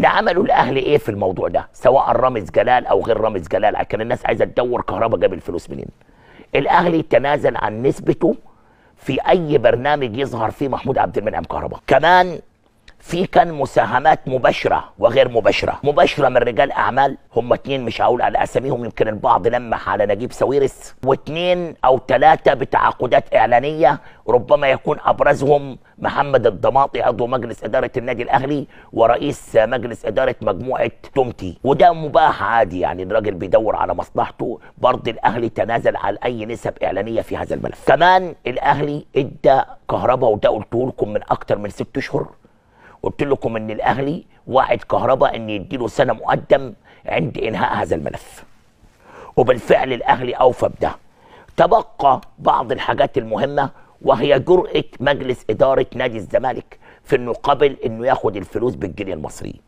اللي عملوا الاهلي ايه في الموضوع ده، سواء رامز جلال او غير رامز جلال، عشان الناس عايزه تدور كهربا جاب الفلوس منين. الاهلي تنازل عن نسبته في اي برنامج يظهر فيه محمود عبد المنعم كهربا. كمان كان مساهمات مباشره وغير مباشره. مباشره من رجال اعمال، هم 2 مش هقول على اساميهم، يمكن البعض لمح على نجيب ساويرس، و2 أو 3 بتعاقدات اعلانيه، ربما يكون ابرزهم محمد الضماطي عضو مجلس اداره النادي الاهلي ورئيس مجلس اداره مجموعه تومتي، وده مباح عادي، يعني الراجل بيدور على مصلحته. برضه الاهلي تنازل عن اي نسب اعلانيه في هذا الملف. كمان الاهلي ادى كهربا، وده قلته لكم من اكثر من 6 اشهر، قلت لكم ان الاهلي وعد كهربا ان يديله سنه مقدم عند انهاء هذا الملف، وبالفعل الاهلي اوفى بده. تبقى بعض الحاجات المهمه، وهي جرأة مجلس اداره نادي الزمالك في انه قبل انه ياخد الفلوس بالجنيه المصري.